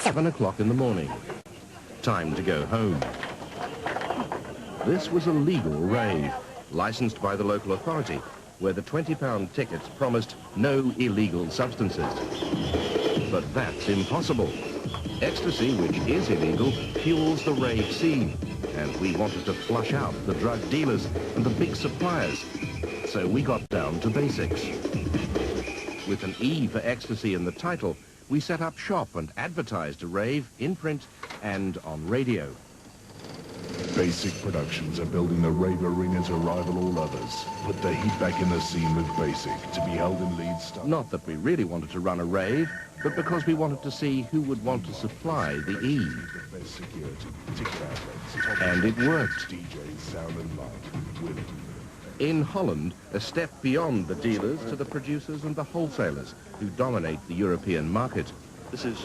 7 o'clock in the morning. Time to go home. This was a legal rave, licensed by the local authority, where the £20 tickets promised no illegal substances. But that's impossible. Ecstasy, which is illegal, fuels the rave scene, and we wanted to flush out the drug dealers and the big suppliers. So we got down to basics. With an E for ecstasy in the title, we set up shop and advertised a rave in print and on radio. Basic Productions are building the rave arena to rival all others. Put the heat back in the scene with Basic, to be held in Leeds. Not that we really wanted to run a rave, but because we wanted to see who would want to supply the E. And it worked. DJs, sound and light, with In Holland, a step beyond the dealers to the producers and the wholesalers who dominate the European market. This is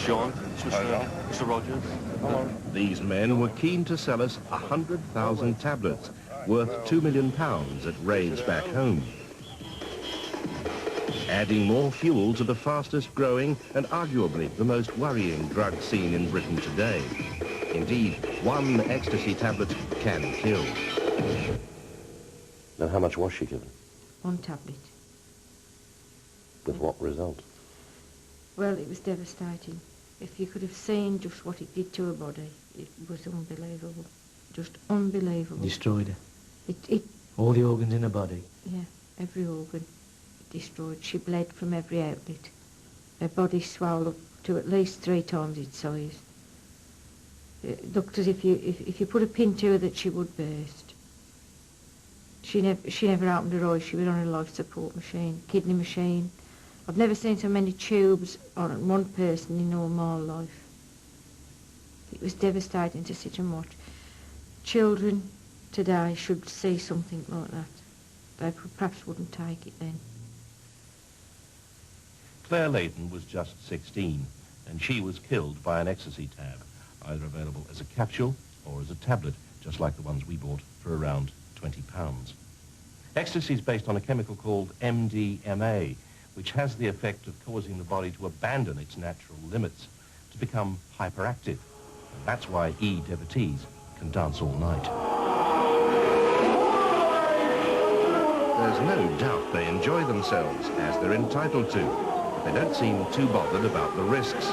John. This is Mr. Rogers. Hello. These men were keen to sell us 100,000 tablets, worth £2 million at raves back home. Adding more fuel to the fastest growing and arguably the most worrying drug scene in Britain today. Indeed, one ecstasy tablet can kill. And how much was she given? 1 tablet. With what result? Well, it was devastating. If you could have seen just what it did to her body, it was unbelievable. Just unbelievable. Destroyed her. It All the organs in her body. Yeah, every organ destroyed. She bled from every outlet. Her body swelled up to at least 3 times its size. It looked as if you put a pin to her that she would burst. She never opened her eyes. She was on a life support machine, kidney machine. I've never seen so many tubes on one person in all my life. It was devastating to sit and watch. Children today should see something like that. They perhaps wouldn't take it then. Claire Layton was just 16, and she was killed by an ecstasy tab, either available as a capsule or as a tablet, just like the ones we bought for around £20. Ecstasy is based on a chemical called MDMA, which has the effect of causing the body to abandon its natural limits, to become hyperactive. And that's why E-devotees can dance all night. There's no doubt they enjoy themselves, as they're entitled to, but they don't seem too bothered about the risks.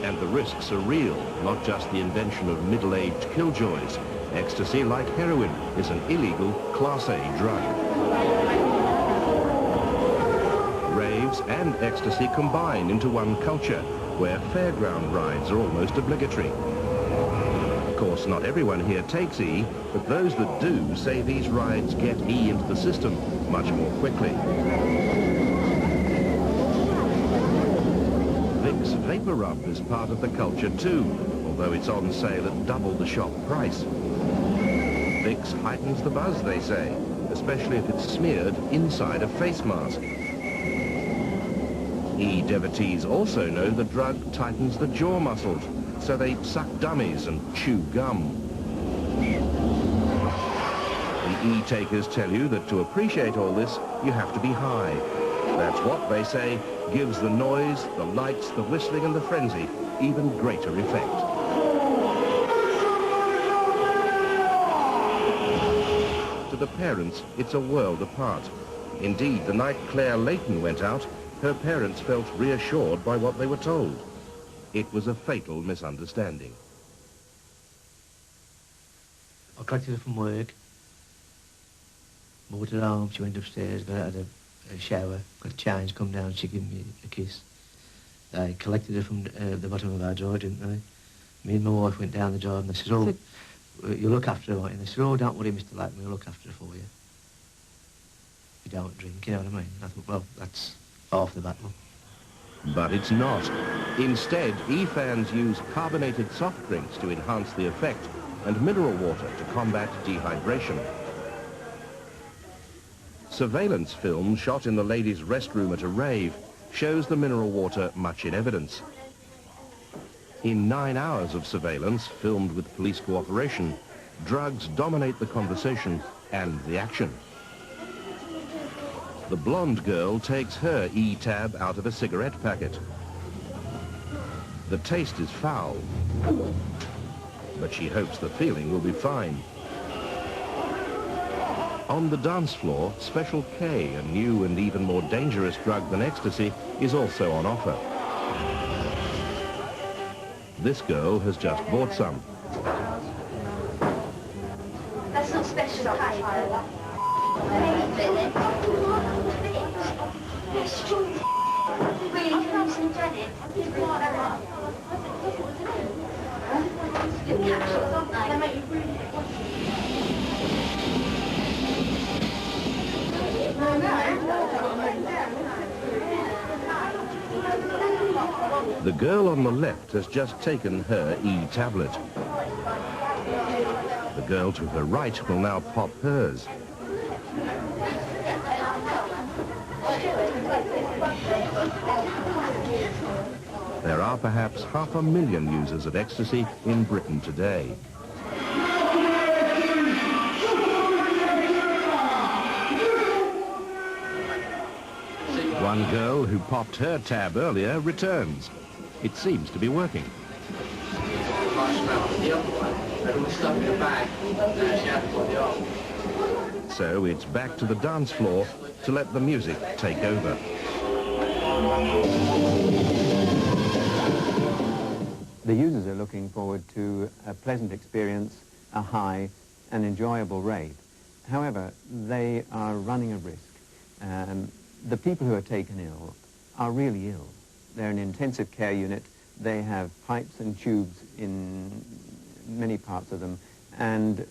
And the risks are real, not just the invention of middle-aged killjoys. Ecstasy, like heroin, is an illegal Class A drug. Raves and ecstasy combine into one culture, where fairground rides are almost obligatory. Of course, not everyone here takes E, but those that do say these rides get E into the system much more quickly. Vicks Vapor Rub is part of the culture too, although it's on sale at double the shop price. Vicks heightens the buzz, they say, especially if it's smeared inside a face mask. E-devotees also know the drug tightens the jaw muscles, so they suck dummies and chew gum. The E-takers tell you that to appreciate all this, you have to be high. That's what, they say, gives the noise, the lights, the whistling and the frenzy even greater effect. To the parents, it's a world apart. Indeed, the night Claire Layton went out, her parents felt reassured by what they were told. It was a fatal misunderstanding. I collected her from work, brought her home, she went upstairs, got out of a shower, got changed, come down, she gave me a kiss. They collected her from the bottom of our drive, didn't they? Me and my wife went down the drive and they said, oh, you look after her, right? And they said, oh, don't worry, Mr. Layton, we'll look after her for you. You don't drink, you know what I mean? I thought, well, that's half the battle. But it's not. Instead, E-fans use carbonated soft drinks to enhance the effect and mineral water to combat dehydration. Surveillance film shot in the ladies' restroom at a rave shows the mineral water much in evidence. In 9 hours of surveillance, filmed with police cooperation, drugs dominate the conversation and the action. The blonde girl takes her E-tab out of a cigarette packet. The taste is foul, but she hopes the feeling will be fine. On the dance floor, Special K, a new and even more dangerous drug than ecstasy, is also on offer. This girl has just bought some. That's not Special K. Really hallucinogenic. Your capsules, aren't they? They make you really... The girl on the left has just taken her E-tablet. The girl to her right will now pop hers. There are perhaps 500,000 users of ecstasy in Britain today. One girl who popped her tab earlier returns. It seems to be working. So it's back to the dance floor to let the music take over. The users are looking forward to a pleasant experience, a high, an enjoyable rave. However, they are running a risk. The people who are taken ill are really ill. They're in an intensive care unit. They have pipes and tubes in many parts of them, and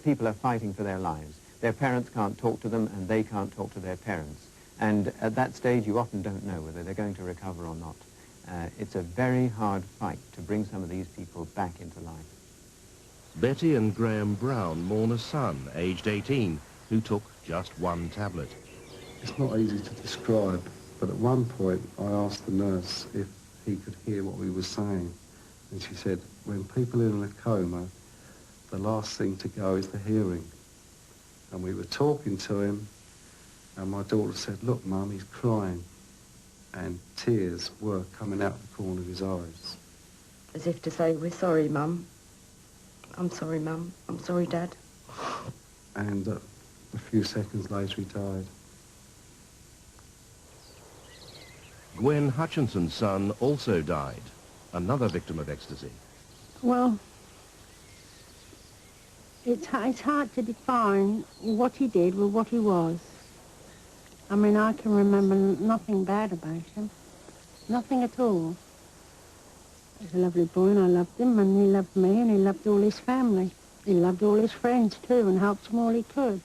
people are fighting for their lives. Their parents can't talk to them, and they can't talk to their parents. And at that stage, you often don't know whether they're going to recover or not. It's a very hard fight to bring some of these people back into life. Betty and Graham Brown mourn a son, aged 18, who took just one tablet. It's not easy to describe, but at one point I asked the nurse if he could hear what we were saying. And she said, when people are in a coma, the last thing to go is the hearing. And we were talking to him, and my daughter said, look, Mum, he's crying. And tears were coming out the corner of his eyes. As if to say, we're sorry, Mum. I'm sorry, Mum. I'm sorry, Dad. And a few seconds later, he died. Gwen Hutchinson's son also died, another victim of ecstasy. Well, it's hard to define what he did with what he was. I mean, I can remember nothing bad about him. Nothing at all. He was a lovely boy, and I loved him, and he loved me, and he loved all his family. He loved all his friends, too, and helped them all he could.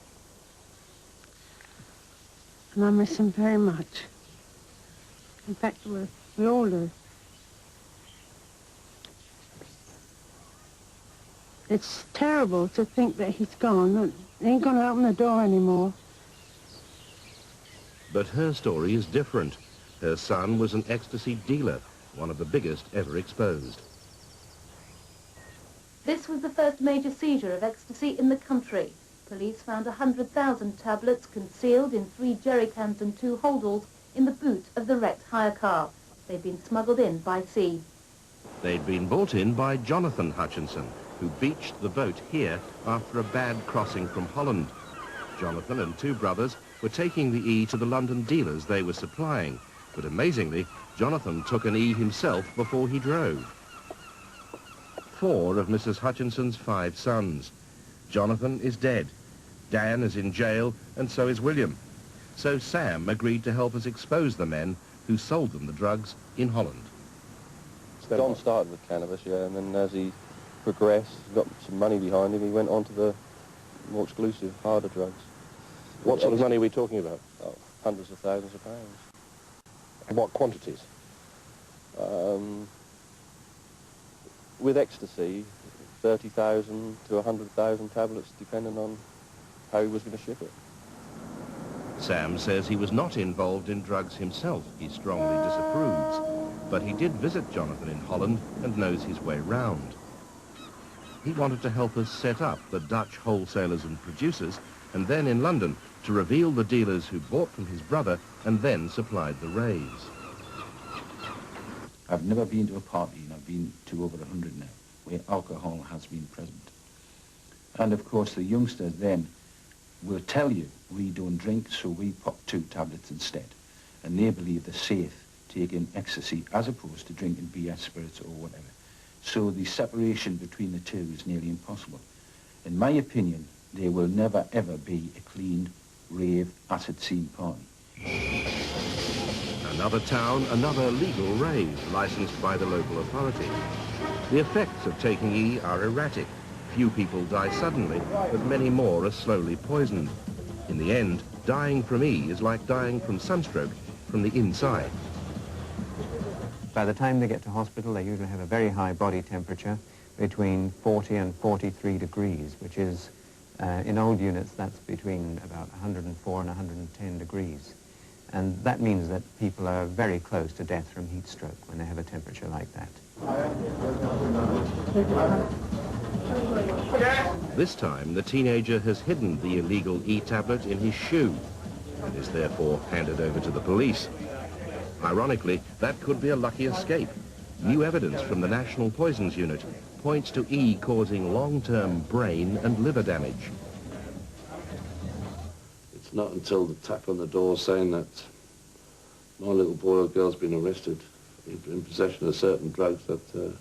And I miss him very much. In fact, we all do. It's terrible to think that he's gone. He ain't gonna open the door anymore. But her story is different. Her son was an ecstasy dealer, one of the biggest ever exposed. This was the first major seizure of ecstasy in the country. Police found 100,000 tablets concealed in 3 jerrycans and 2 holdalls in the boot of the wrecked hire car. They'd been smuggled in by sea. They'd been brought in by Jonathan Hutchinson, who beached the boat here after a bad crossing from Holland. Jonathan and 2 brothers were taking the E to the London dealers they were supplying, but amazingly, Jonathan took an E himself before he drove. 4 of Mrs. Hutchinson's 5 sons. Jonathan is dead, Dan is in jail, and so is William. So Sam agreed to help us expose the men who sold them the drugs in Holland. Don started with cannabis, yeah, and then as he progressed, got some money behind him, he went on to the more exclusive, harder drugs. What sort of money are we talking about? Oh, hundreds of thousands of pounds. And what quantities? With ecstasy, 30,000 to 100,000 tablets, depending on how he was going to ship it. Sam says he was not involved in drugs himself. He strongly disapproves. But he did visit Jonathan in Holland and knows his way round. He wanted to help us set up the Dutch wholesalers and producers and then in London to reveal the dealers who bought from his brother and then supplied the raves. I've never been to a party, and I've been to over 100 now, where alcohol has been present. And of course the youngsters then will tell you, we don't drink, so we pop 2 tablets instead. And they believe they're safe taking ecstasy as opposed to drinking beer, spirits or whatever. So the separation between the two is nearly impossible. In my opinion, there will never ever be a clean rave acid scene party. Another town, another legal rave licensed by the local authority. The effects of taking E are erratic. Few people die suddenly, but many more are slowly poisoned. In the end, dying from E is like dying from sunstroke from the inside. By the time they get to hospital, they usually have a very high body temperature, between 40 and 43 degrees, which is, in old units, that's between about 104 and 110 degrees. And that means that people are very close to death from heat stroke when they have a temperature like that. This time, the teenager has hidden the illegal E tablet in his shoe and is therefore handed over to the police. Ironically, that could be a lucky escape. New evidence from the National Poisons Unit points to E causing long-term brain and liver damage. It's not until the tap on the door saying that my little boy or girl's been arrested in possession of certain drugs that the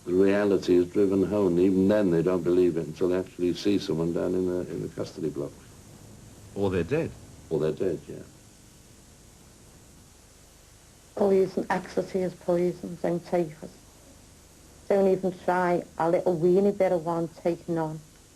reality is driven home. Even then they don't believe it until they actually see someone down in the custody block. Or they're dead. Or they're dead, yeah. Poison, ecstasy is poison, don't take it. Don't even try a little weeny bit of one taking on.